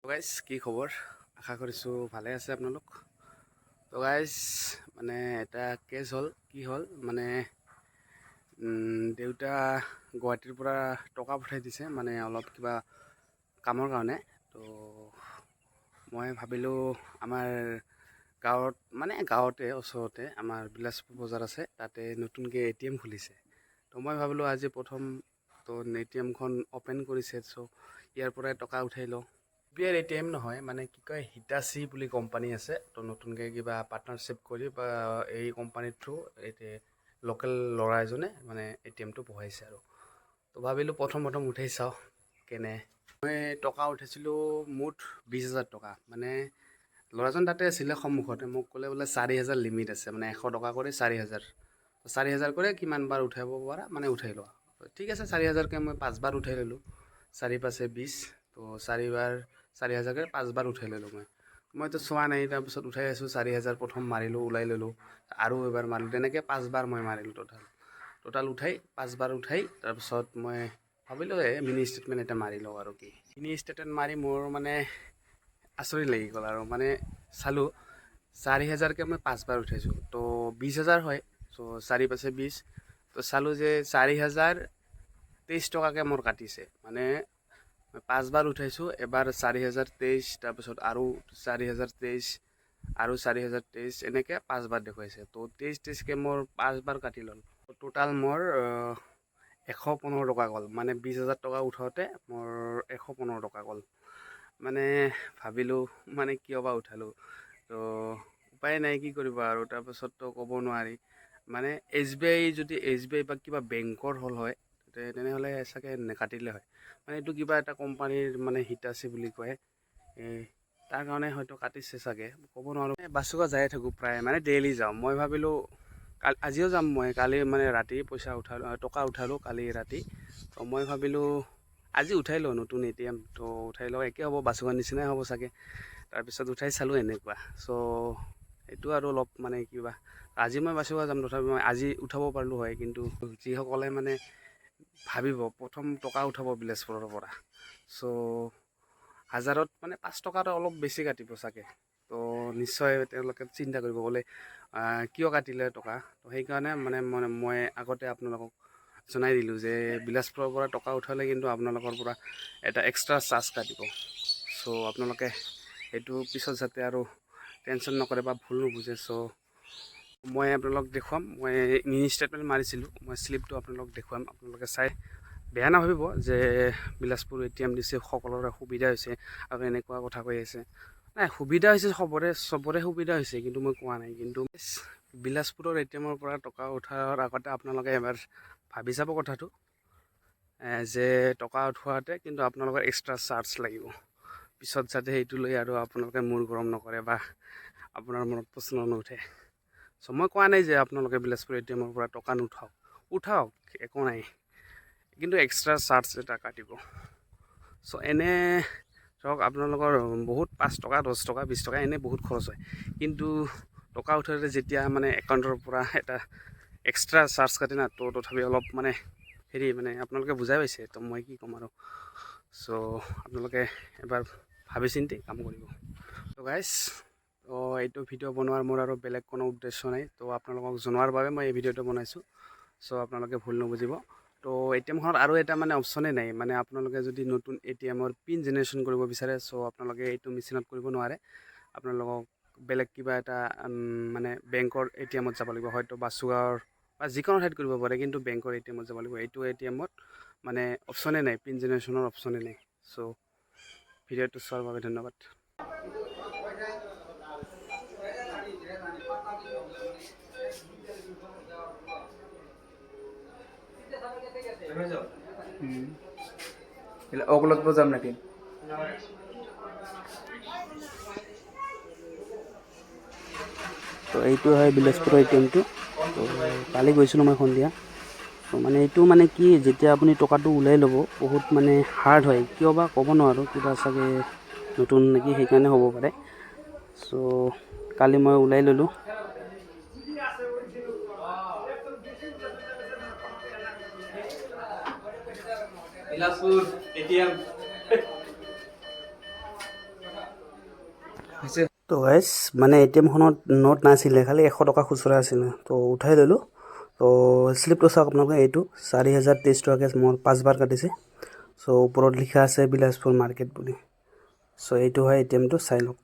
Guys কি খবৰ? আশা কৰিছোঁ ভালে আছে আপোনালোক। তো গাইজ মানে এটা কেছ হ'ল, কি হ'ল মানে দেউতা গুৱাহাটীৰ পৰা টকা পঠাই দিছে, মানে অলপ কিবা কামৰ কাৰণে। তো মই ভাবিলোঁ আমাৰ গাঁৱত মানে গাঁৱতে ওচৰতে আমাৰ বিলাসপুৰ বজাৰ আছে, তাতে নতুনকৈ ATM খুলিছে। তো মই ভাবিলোঁ আজি প্ৰথম তো ATMখন অ'পেন কৰিছে, চ' ইয়াৰ পৰাই টকা উঠাই লওঁ। SBI ATM নহয়, মানে কি কয় হিটাচি বুলি কোম্পানী আছে, তো নতুনকৈ কিবা পাৰ্টনাৰশ্বিপ কৰি বা এই কোম্পানীৰ থ্ৰু লোকেল ল'ৰা এজনে মানে ATMটো বহাইছে আৰু। তো ভাবিলোঁ প্ৰথম উঠাই চাওঁ কেনে। মই টকা উঠাইছিলোঁ মুঠ 20,000 টকা। মানে ল'ৰাজন তাতে আছিলে সন্মুখতে, মোক ক'লে বোলে 4,000 লিমিট আছে, মানে 100 টকা কৰি 4,000। 4,000 কৰে কিমান বাৰ উঠাব পাৰা মানে উঠাই লোৱা। ঠিক আছে, 4,000কৈ মই 5 বাৰ উঠাই ল'লোঁ। 4 × 5 = 20, তো 4,000কৈ 5 বাৰ উঠাই ল'লোঁ। মইতো চোৱা নাই, তাৰপিছত উঠাই আছোঁ। 4,000 প্ৰথম মাৰিলোঁ, ওলাই ল'লোঁ, আৰু এবাৰ মাৰিলোঁ, তেনেকৈ 5 বাৰ মই মাৰিলোঁ টোটাল উঠাই 5 বাৰ উঠাই। তাৰপিছত মই ভাবিলোঁ মিনি ষ্টেটমেণ্ট এটা মাৰি লওঁ আৰু কি। মিনি ষ্টেটমেণ্ট মাৰি মোৰ মানে আচৰিত লাগি গ'ল আৰু, মানে চালোঁ 4,000কৈ মই 5 বাৰ উঠাইছোঁ, তো 20,000 হয়। চ' 4 × 5 = 20, তো চালোঁ যে 4,023 টকাকৈ মোৰ কাটিছে। মানে 5 বাৰ উঠাইছোঁ, এবাৰ 4,023, তাৰপিছত আৰু 4,023, আৰু 4,023, এনেকৈ 5 বাৰ দেখুৱাইছে। তো 23কৈ মোৰ 5 বাৰ কাটি ল'ল। টোটাল মোৰ 115 টকা গ'ল। মানে 20,000 টকা উঠাওঁতে মোৰ 115 টকা গ'ল। মানে ভাবিলোঁ মানে কিয় বা উঠালোঁ, তো উপায় নাই, কি কৰিব আৰু। তাৰপাছততো ক'ব নোৱাৰি, মানে SBI বা কিবা বেংকৰ হ'ল হয় তেনেহ'লে চাগে নেকাটিলে হয়। মানে এইটো কিবা এটা কোম্পানীৰ মানে হিটাচি বুলি কয়, তাৰ কাৰণে হয়তো কাটিছে চাগে, ক'ব নোৱাৰোঁ। বাছুকা যায়ে থাকোঁ প্ৰায়, মানে ডেইলি যাওঁ। মই ভাবিলোঁ আজিও যাম, মই কালি মানে ৰাতি টকা উঠালোঁ কালি ৰাতি। তো মই ভাবিলোঁ আজি উঠাই লওঁ নতুন ATM, তো উঠাই লওঁ, একে হ'ব, বাছুকাৰ নিচিনাই হ'ব চাগে। তাৰপিছত উঠাই চালোঁ এনেকুৱা। চ' এইটো আৰু অলপ মানে কিবা, আজি মই বাছুকা যাম, তথাপি মই আজি উঠাব পাৰিলোঁ হয়। কিন্তু যিসকলে মানে ভাবিব প্ৰথম টকা উঠাব বিলাসপুৰৰ পৰা, চ' 1000ত মানে 5 টকাটো অলপ বেছি কাটিব চাগে। তো নিশ্চয় তেওঁলোকে চিন্তা কৰিব, বোলে কিয় কাটিলে টকা। তো সেইকাৰণে মানে মই আগতে আপোনালোকক জনাই দিলোঁ যে বিলাসপুৰৰ পৰা টকা উঠালে কিন্তু আপোনালোকৰ পৰা এটা এক্সট্ৰা চাৰ্জ কাটিব। চ' আপোনালোকে এইটো পিছত যাতে আৰু টেনশ্যন নকৰে বা ভুল নুবুজে। চ' মই আপোনালোকক দেখুৱাম, মই মিনি ষ্টেটমেণ্ট মাৰিছিলোঁ, মই শ্লিপটো আপোনালোকক দেখুৱাম, আপোনালোকে চাই বেয়া নাভাবিব যে বিলাসপুৰ ATM দিছে, সকলোৰে সুবিধা হৈছে আৰু এনেকুৱা কথা কৈ আছে। নাই, সুবিধা হৈছে, চবৰে সুবিধা হৈছে, কিন্তু মই কোৱা নাই। কিন্তু বিলাসপুৰৰ ATMৰ পৰা টকা উঠাৰ আগতে আপোনালোকে এবাৰ ভাবি চাব কথাটো, যে টকা উঠোৱাতে কিন্তু আপোনালোকৰ এক্সট্ৰা চাৰ্জ লাগিব। পিছত যাতে সেইটো লৈ আৰু আপোনালোকে মূৰ গৰম নকৰে বা আপোনাৰ মনত প্ৰশ্ন নুঠে। চ' মই কোৱা নাই যে আপোনালোকে বিলাসপুৰ ATMৰ পৰা টকা উঠাওক, একো নাই, কিন্তু এক্সট্ৰা চাৰ্জ এটা কাটিব। চ' এনে ধৰক আপোনালোকৰ বহুত 5 টকা 10 টকা 20 টকা এনে বহুত খৰচ হয়, কিন্তু টকা উঠাওঁতে যেতিয়া মানে একাউণ্টৰ পৰা এটা এক্সট্ৰা চাৰ্জ কাটে না, তো তথাপি অলপ মানে মানে আপোনালোকে বুজাই পাইছে, তো মই কি ক'ম আৰু। চ' আপোনালোকে এবাৰ ভাবি চিন্তি কাম কৰিব। তো গাইজ, তো এইটো ভিডিঅ' বনোৱাৰ মোৰ আৰু বেলেগ কোনো উদ্দেশ্য নাই, তো আপোনালোকক জনোৱাৰ বাবে মই এই ভিডিঅ'টো বনাইছোঁ। চ' আপোনালোকে ভুল নুবুজিব। তো ATMখনত আৰু এটা মানে অপশ্যনেই নাই, মানে আপোনালোকে যদি নতুন ATMৰ পিন জেনেৰেশ্যন কৰিব বিচাৰে, চ' আপোনালোকে এইটো মেচিনত কৰিব নোৱাৰে। আপোনালোকক বেলেগ কিবা এটা মানে বেংকৰ ATMত যাব লাগিব, হয়তো বাছুগাঁৱৰ বা যিকোনো ঠাইত কৰিব পাৰে, কিন্তু বেংকৰ ATMত যাব লাগিব। এইটো ATMত মানে অপশ্যনেই নাই, পিন জেনেৰেশ্যনৰ অপশ্যনেই নাই। চ' ভিডিঅ'টো চোৱাৰ বাবে ধন্যবাদ। অকলত যাম নাকি? তো এইটো হয় বিলাসপুৰৰ ATMটো। তো কালি গৈছিলোঁ মই সন্ধিয়া। তো মানে এইটো মানে কি, যেতিয়া আপুনি টকাটো ওলাই ল'ব বহুত মানে হাৰ্ড হয়, কিয় বা ক'ব নোৱাৰোঁ, কিবা চাগে নতুন নেকি, সেইকাৰণে হ'ব পাৰে। চ' কালি মই ওলাই ল'লোঁ। বিলাসপুর ATM তো গাইজ মানে এটিএমখনত নোট নাছিলে, খালি 100 টকা খুচুৰা আছিলে, তো উঠাই ল'লোঁ। তো শ্লিপটো চাওক আপোনালোকে, এইটো 4023 টকাকৈ মোৰ 5 বাৰ কাটিছে। চ' ওপৰত লিখা আছে বিলাসপুৰ মাৰ্কেট বুলি। চ' এইটো হয় এটিএমটো, চাই লওক।